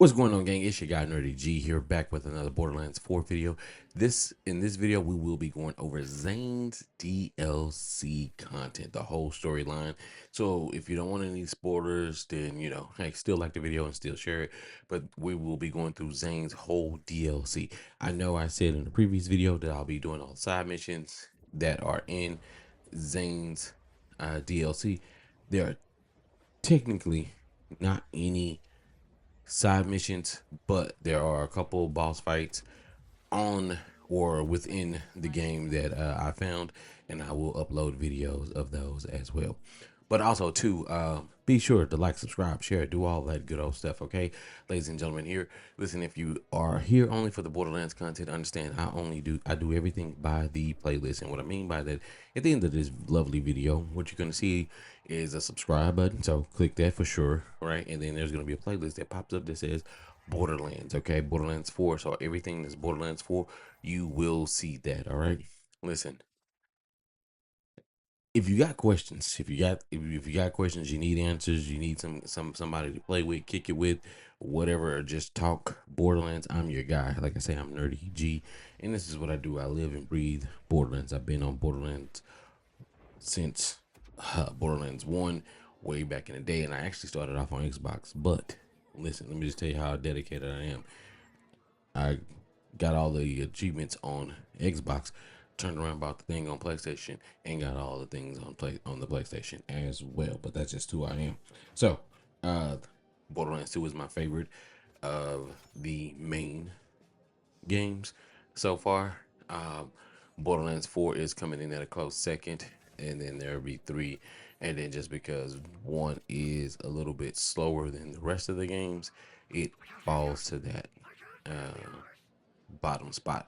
What's going on, gang? It's your guy Nerdy G here, back with another Borderlands 4 video. In this video, we will be going over Zane's DLC content, the whole storyline. So if you don't want any spoilers, then hey, still like the video and still share it. But we will be going through Zane's whole DLC. I know I said in the previous video that I'll be doing all the side missions that are in Zane's DLC. There are technically not any side missions, but there are a couple boss fights on or within the game that I found, and I will upload videos of those as well. But also too, be sure to like, subscribe, share, do all that good old stuff. Okay, ladies and gentlemen, here, listen, if you are here only for the Borderlands content, understand I do everything by the playlist. And what I mean by that, at the end of this lovely video, what you're going to see is a subscribe button, so click that for sure, right? And then there's going to be a playlist that pops up that says Borderlands. Okay, Borderlands 4. So everything that's Borderlands 4, you will see that. All right, listen, if you got questions, if you got questions, you need answers, you need somebody to play with, kick it with, whatever, or just talk Borderlands, I'm your guy. Like I say, I'm Nerdy G, and this is what I do. I live and breathe Borderlands. I've been on Borderlands since Borderlands 1, way back in the day, and I actually started off on Xbox. But listen, let me just tell you how dedicated I am. I got all the achievements on Xbox, turned around, bought the thing on PlayStation, and got all the things on the PlayStation as well. But that's just who I am. So Borderlands 2 is my favorite of the main games so far. Borderlands 4 is coming in at a close second, and then there'll be 3, and then just because 1 is a little bit slower than the rest of the games, it falls to that bottom spot.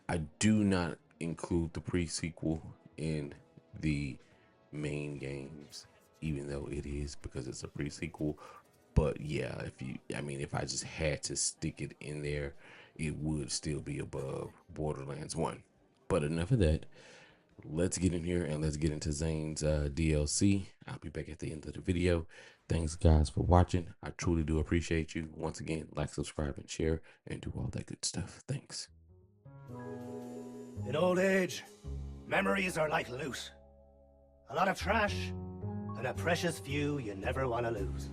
I do not include the pre-sequel in the main games, even though it is, because it's a pre-sequel. But yeah, if I just had to stick it in there, it would still be above Borderlands 1. But enough of that. Let's get in here and let's get into Zane's DLC. I'll be back at the end of the video. Thanks guys for watching. I truly do appreciate you. Once again, like, subscribe, and share, and do all that good stuff. Thanks. In old age, memories are like loot. A lot of trash, and a precious few you never want to lose.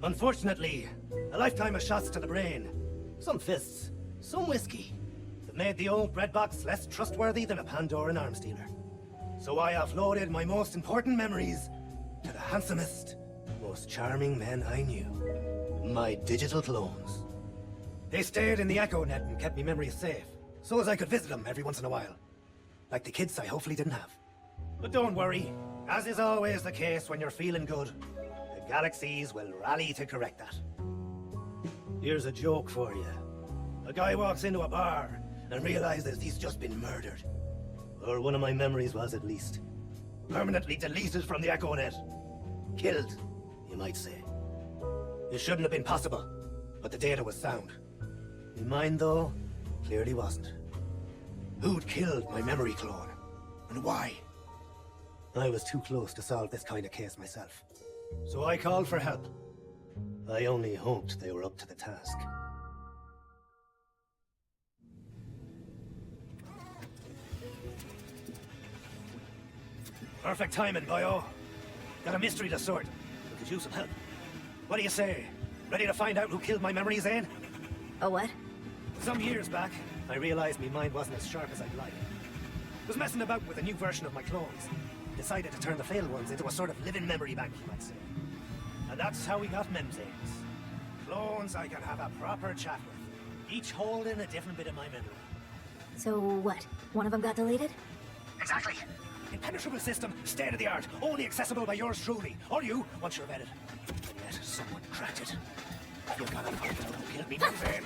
Unfortunately, a lifetime of shots to the brain, some fists, some whiskey, that made the old bread box less trustworthy than a Pandoran arms dealer. So I offloaded my most important memories to the handsomest, most charming men I knew. My digital clones. They stayed in the Echo Net and kept me memories safe, so as I could visit them every once in a while. Like the kids I hopefully didn't have. But don't worry, as is always the case when you're feeling good, the galaxies will rally to correct that. Here's a joke for you. A guy walks into a bar and realizes he's just been murdered. Or one of my memories was, at least. Permanently deleted from the Echo Net. Killed, you might say. It shouldn't have been possible, but the data was sound. In mine, though, clearly wasn't. Who'd killed my memory clone? And why? I was too close to solve this kind of case myself. So I called for help. I only hoped they were up to the task. Perfect timing, boyo. Got a mystery to sort. We could use some help. What do you say? Ready to find out who killed my memory, Zane? A what? Some years back, I realized my mind wasn't as sharp as I'd like. Was messing about with a new version of my clones. Decided to turn the failed ones into a sort of living memory bank, you might say. And that's how we got Memzanes. Clones I can have a proper chat with, each holding a different bit of my memory. So what? One of them got deleted? Exactly. Impenetrable system, state of the art, only accessible by yours truly. Or you, once you're vetted. And yet, someone cracked it. You gotta find out who killed me, Zane.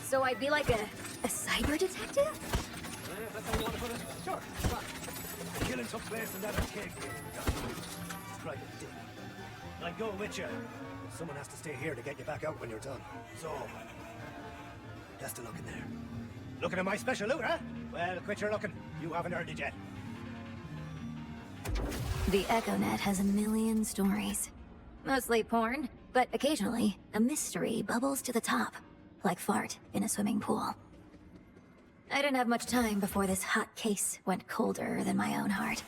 So I'd be like a cyber detective? If that's how you want to put it. Sure, fine. The killing took place in that arcade game. Private dick. I'd go with you. Someone has to stay here to get you back out when you're done. So, best of luck in there. Looking at my special loot, huh? Well, quit your looking. You haven't earned it yet. The EchoNet has a million stories. Mostly porn, but occasionally a mystery bubbles to the top, like fart in a swimming pool. I didn't have much time before this hot case went colder than my own heart.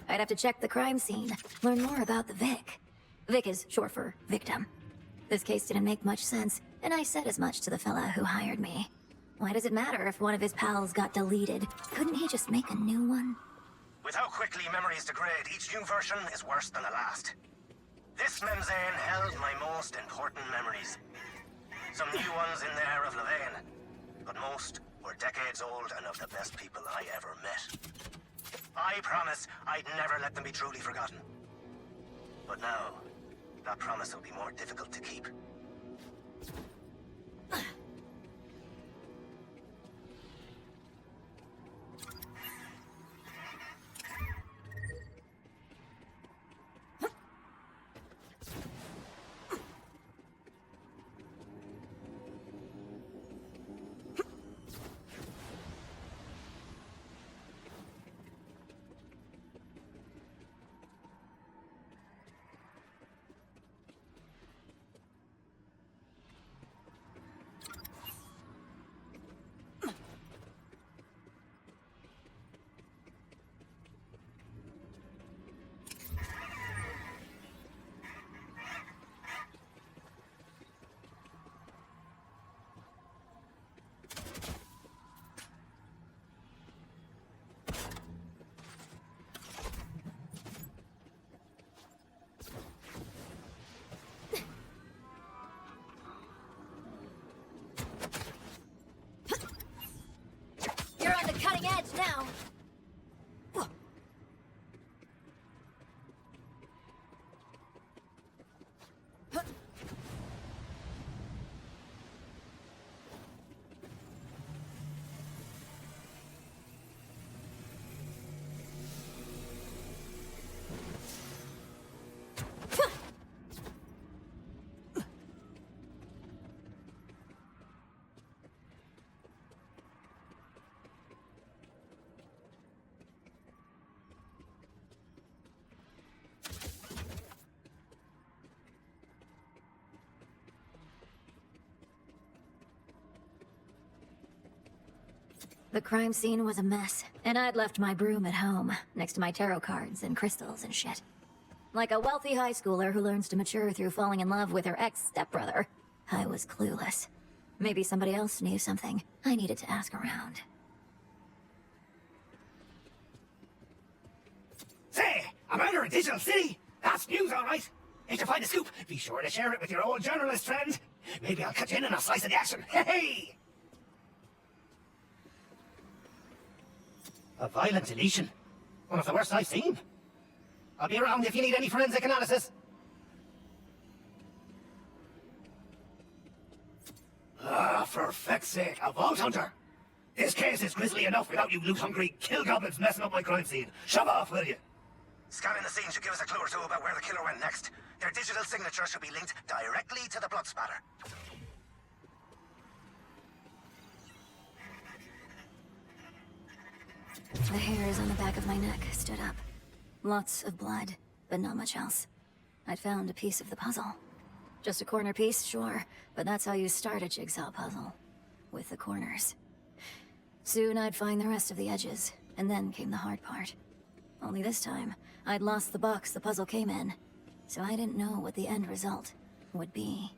I'd have to check the crime scene, learn more about the VIC. VIC is short for victim. This case didn't make much sense, and I said as much to the fella who hired me. Why does it matter if one of his pals got deleted? Couldn't he just make a new one? With how quickly memories degrade, each new version is worse than the last. This Zane held my most important memories. Some new ones in there of Levine, but most were decades old and of the best people I ever met. I promise I'd never let them be truly forgotten. But now, that promise will be more difficult to keep. You're on the cutting edge now. The crime scene was a mess, and I'd left my broom at home, next to my tarot cards and crystals and shit. Like a wealthy high schooler who learns to mature through falling in love with her ex-stepbrother, I was clueless. Maybe somebody else knew something. I needed to ask around. Say, a murder in Digital City? That's news, all right. If you find a scoop, be sure to share it with your old journalist friend. Maybe I'll cut you in on a slice of the action. Hey! A violent deletion. One of the worst I've seen. I'll be around if you need any forensic analysis. Ah, for feck's sake, a vault hunter. This case is grisly enough without you loot-hungry kill goblins messing up my crime scene. Shove off, will you? Scanning the scene should give us a clue or two about where the killer went next. Their digital signature should be linked directly to the blood spatter. The hairs on the back of my neck stood up. Lots of blood, but not much else. I'd found a piece of the puzzle. Just a corner piece, sure, but that's how you start a jigsaw puzzle. With the corners. Soon I'd find the rest of the edges, and then came the hard part. Only this time, I'd lost the box the puzzle came in, so I didn't know what the end result would be.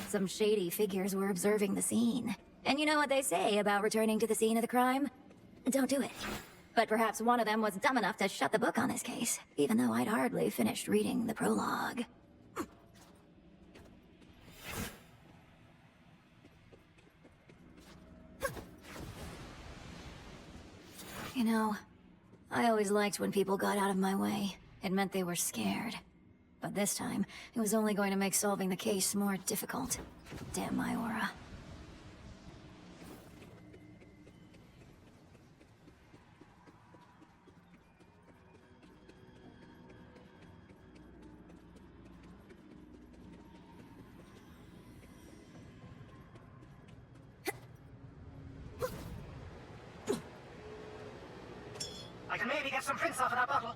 Some shady figures were observing the scene. And you know what they say about returning to the scene of the crime? Don't do it. But perhaps one of them was dumb enough to shut the book on this case, even though I'd hardly finished reading the prologue. You know, I always liked when people got out of my way. It meant they were scared. But this time, it was only going to make solving the case more difficult. Damn my aura. I can maybe get some prints off of that bottle.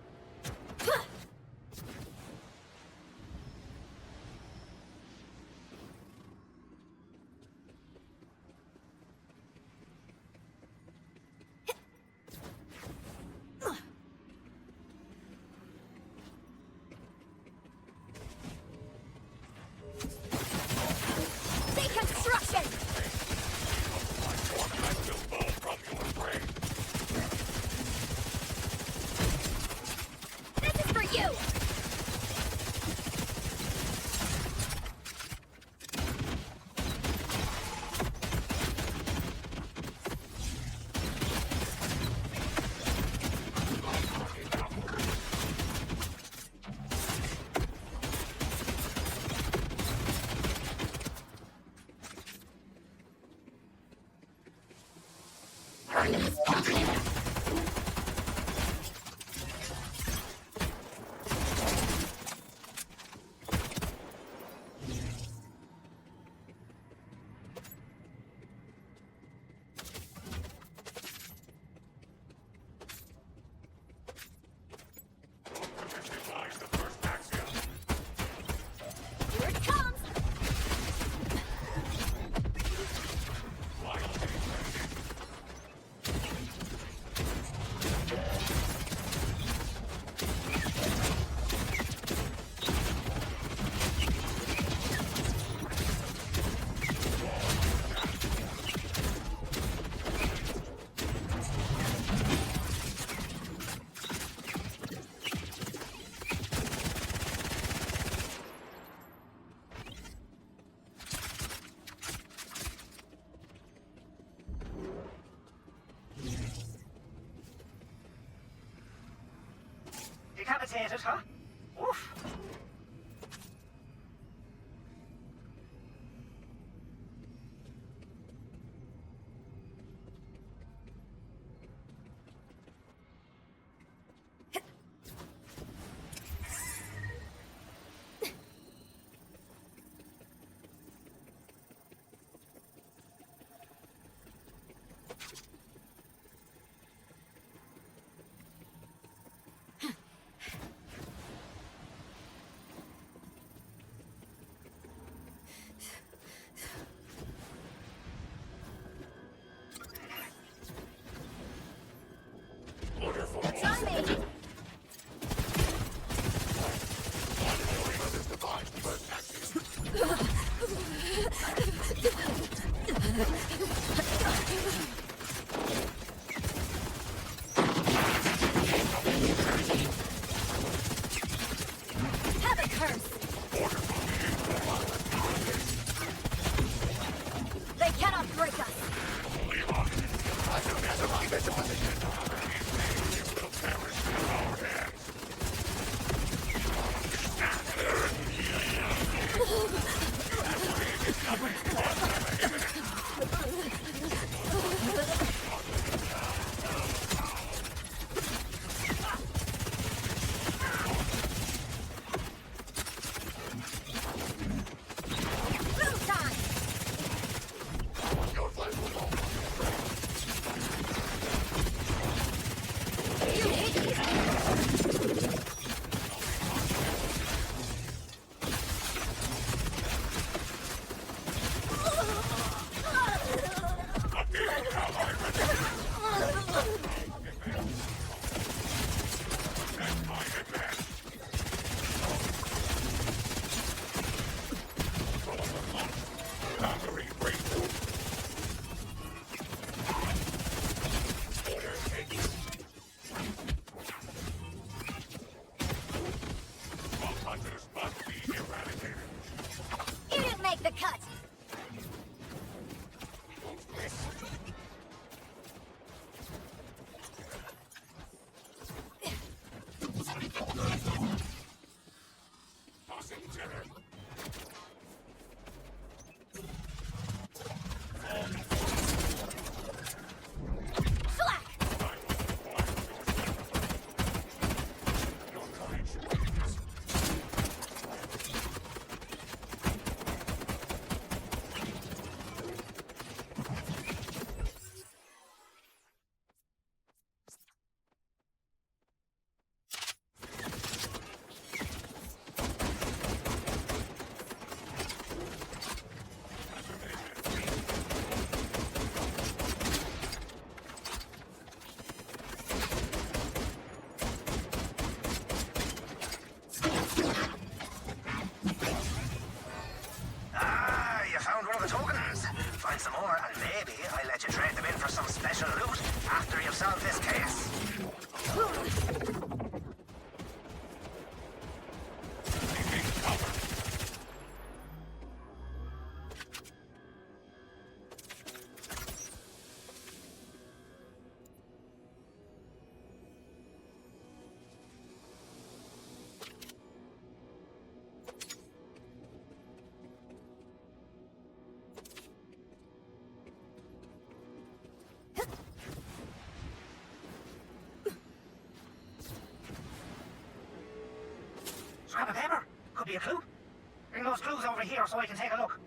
irritated, huh? Oof. They cannot break us! You didn't make the cut! You found one of the tokens. Find some more, and maybe I'll let you trade them in for some special loot after you've solved this case. Scrap of paper. Could be a clue. Bring those clues over here so I can take a look.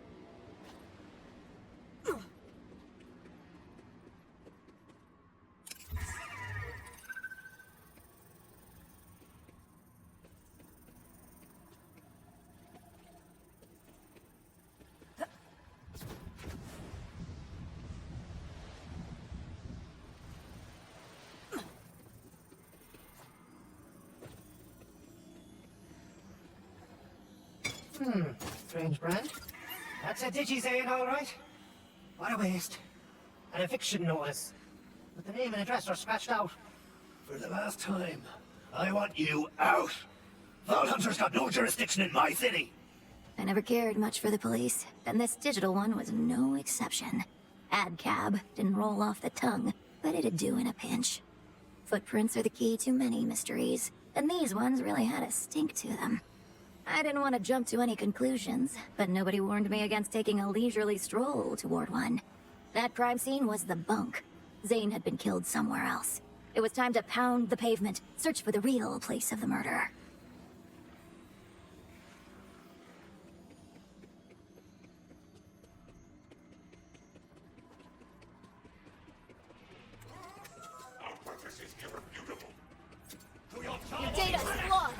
Strange brand. That's a digi-Zane, all right. What a waste. An eviction notice. But the name and address are scratched out. For the last time, I want you out. Vault Hunter's got no jurisdiction in my city. I never cared much for the police, and this digital one was no exception. Ad cab didn't roll off the tongue, but it'd do in a pinch. Footprints are the key to many mysteries, And these ones really had a stink to them. I didn't want to jump to any conclusions, but nobody warned me against taking a leisurely stroll toward one. That crime scene was the bunk. Zane had been killed somewhere else. It was time to pound the pavement, search for the real place of the murder. Your data is flawed.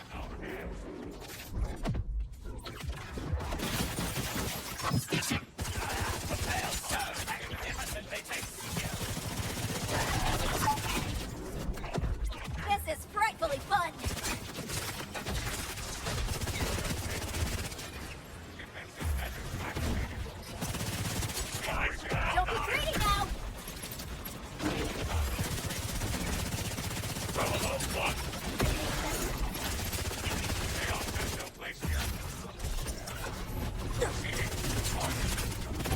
This is frightfully fun. Don't be greedy now.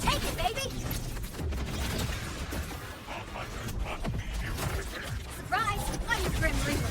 Take it, baby! Surprise! I'm the Grim Reaper.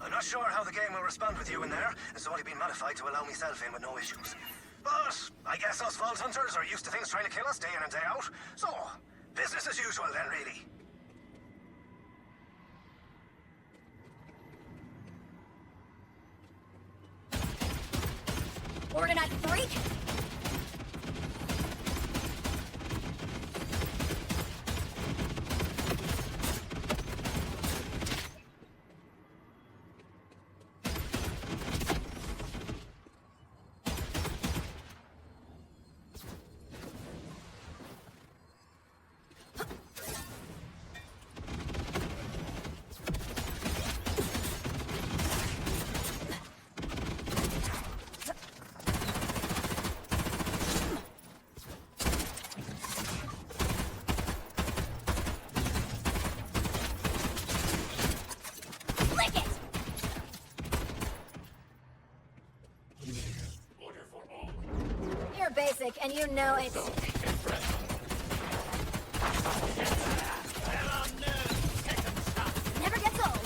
I'm not sure how the game will respond with you in there. It's only been modified to allow myself in with no issues. But I guess us vault hunters are used to things trying to kill us day in and day out. So, business as usual then, really. Organite freak! Basic, and you know it's... Never gets old.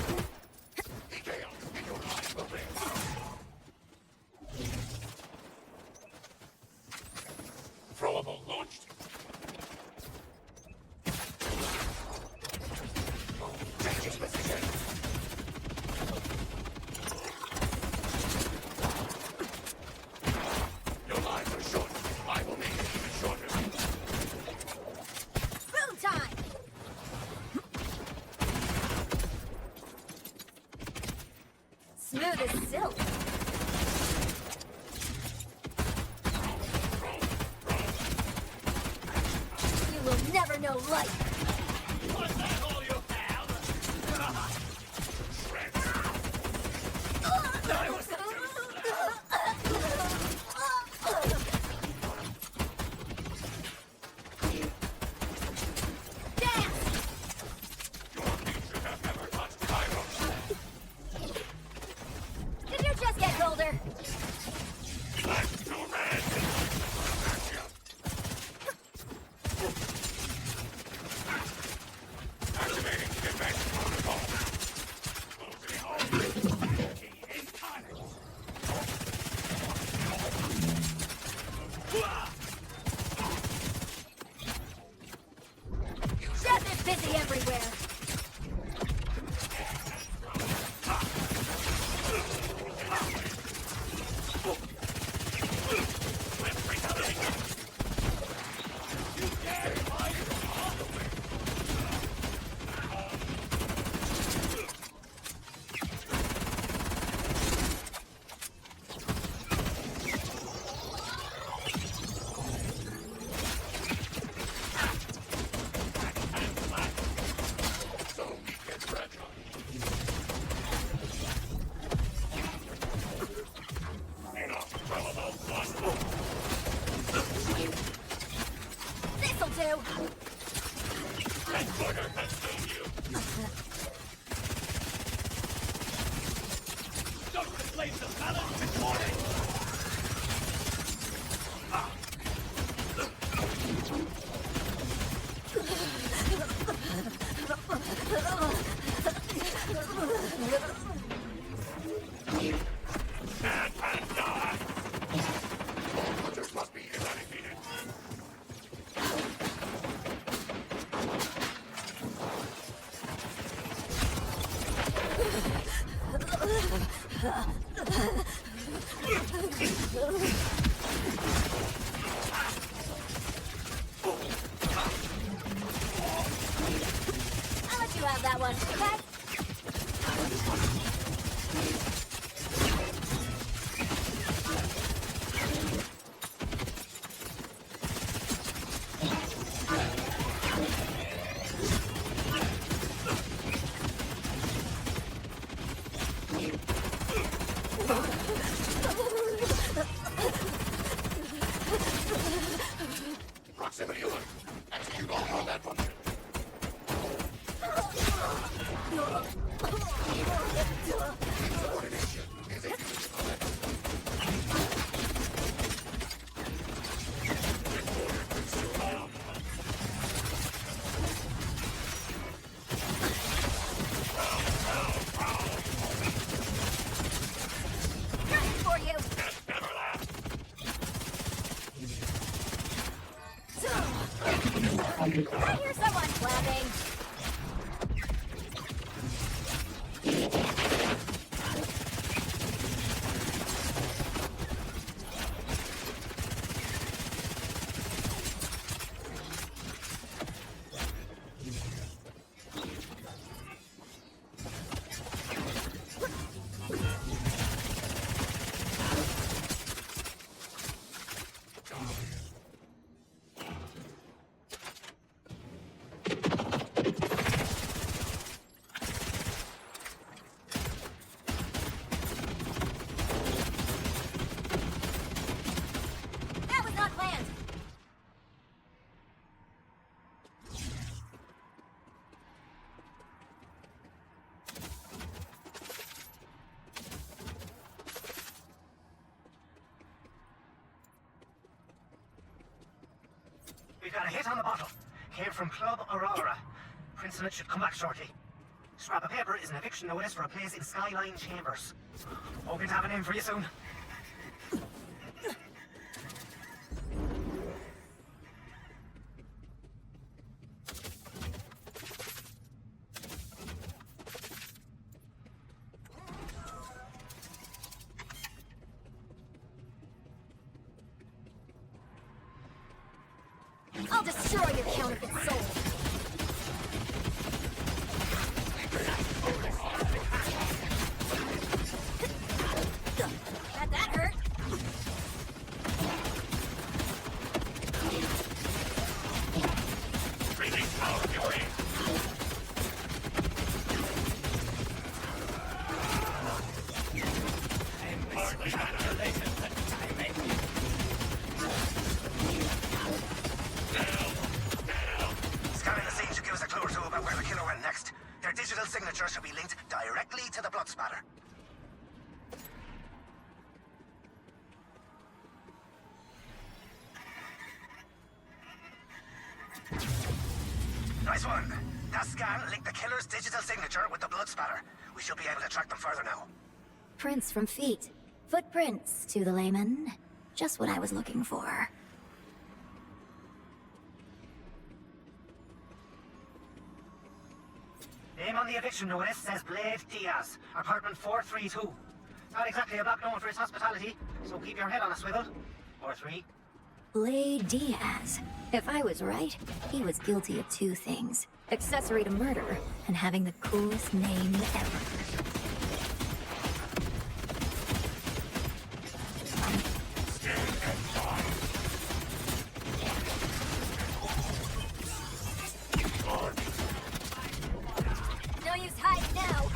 Throwable launched. Changing position. Your lives are short. I will make it even shorter. Boom time! Smooth as silk. You will never know life. Was that all you have? I was Did you just get colder? Activating defense protocol. Death is busy everywhere. This'll do. Don't replace the balance this morning! Hunters must be eradicated. I'll let you have that one, okay? Proximity alert. Execute all combat function. You're I hear someone clapping. That was not planned. We've got a hit on the bottle. Came from Club Aurora. Prince and it should come back shortly. Scrap of paper is an eviction notice for a place in Skyline Chambers. Hoping to have a name for you soon. I'll destroy your counterfeit soul. That hurt. Scanning the scene should give us a clue or two about where the killer went next. Their digital signature should be linked directly to the blood spatter. Nice one. That scan linked the killer's digital signature with the blood spatter. We should be able to track them further now. Prints from feet. Footprints, to the layman. Just what I was looking for. Name on the eviction notice says Blade Diaz, apartment 432. Not exactly a block known for his hospitality, so keep your head on a swivel. Or three. Blade Diaz. If I was right, he was guilty of two things. Accessory to murder, and having the coolest name ever. No use hiding now.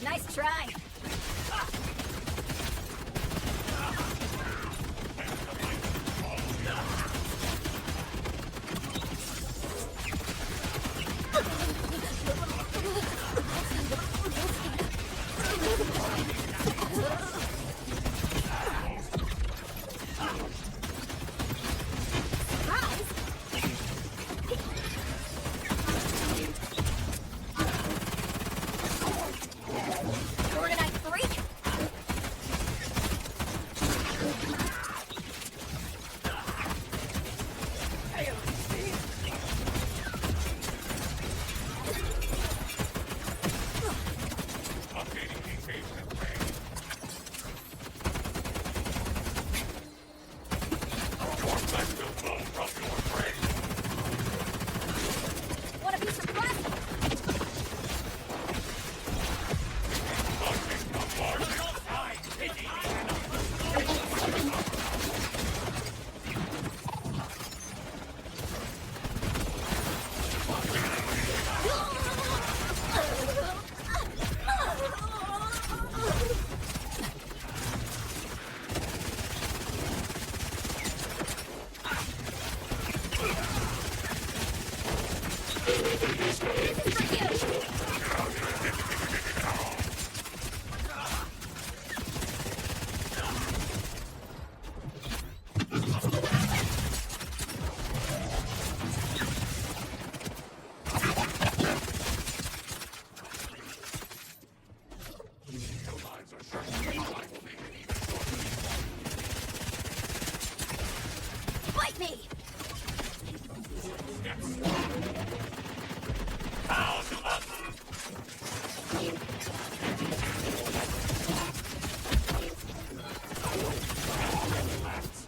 Nice try. Hit me!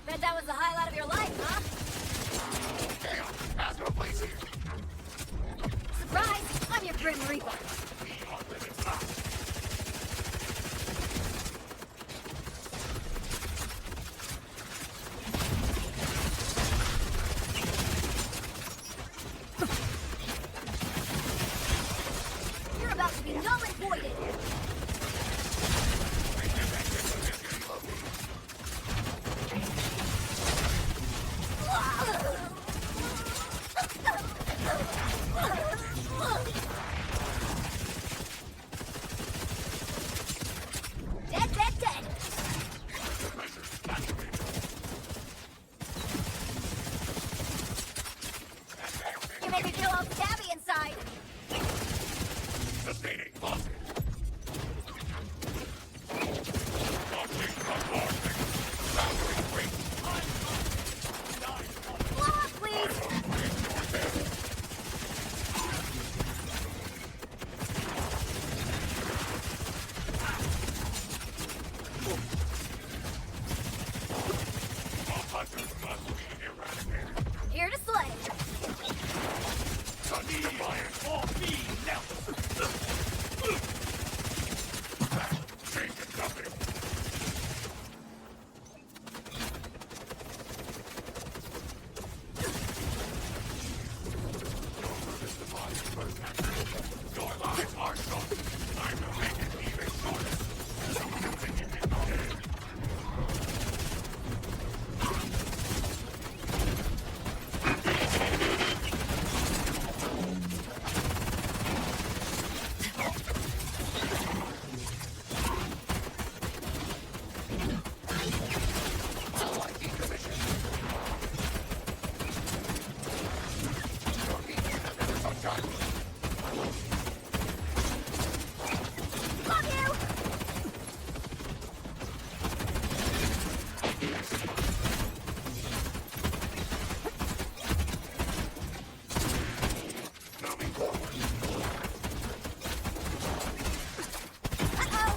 Bet that was the highlight of your life, huh? Surprise! I'm your Grim Reaper. You're about to be null and voided. Dead, dead, dead. You make me feel all stabby inside. Blow up, please. Here to slay. Love you! Uh-oh!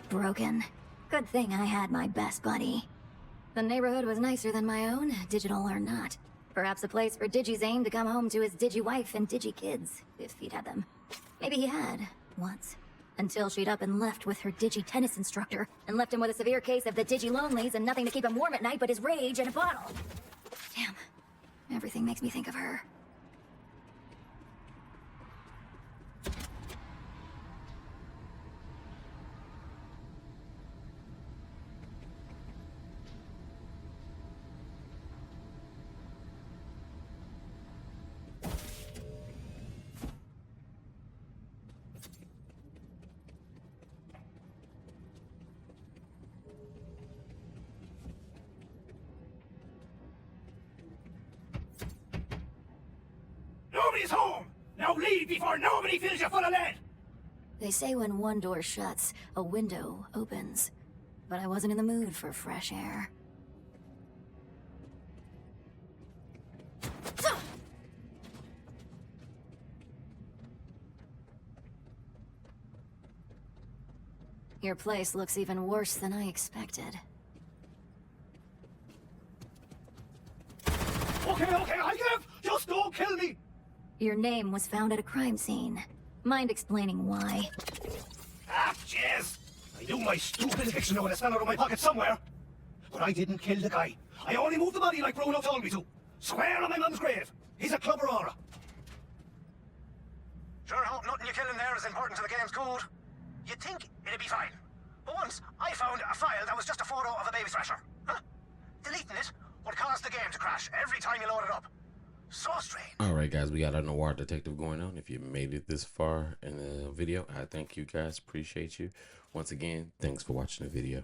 Broken. Good thing I had my best buddy. The neighborhood was nicer than my own, digital or not. Perhaps a place for Zane to come home to his digi-wife and digi-kids, if he'd had them. Maybe he had, once. Until she'd up and left with her digi-tennis instructor, and left him with a severe case of the digi-lonelies and nothing to keep him warm at night but his rage and a bottle. Damn. Everything makes me think of her. Nobody's home! Now leave before nobody fills you full of lead! They say when one door shuts, a window opens. but I wasn't in the mood for fresh air. Your place looks even worse than I expected. Okay, I give! Just don't kill me! Your name was found at a crime scene. Mind explaining why? Ah, jeez! I knew my stupid addiction would have fell out of my pocket somewhere. But I didn't kill the guy. I only moved the body like Bruno told me to. Swear on my mum's grave. He's a club aurora. Sure hope nothing you kill in there is important to the game's code. You'd think it'd be fine. But once, I found a file that was just a photo of a baby thrasher. Huh? Deleting it would cause the game to crash every time you load it up. So strange. All right, guys, we got a noir detective going on. If you made it this far in the video, I thank you guys. Appreciate you. Once again, thanks for watching the video.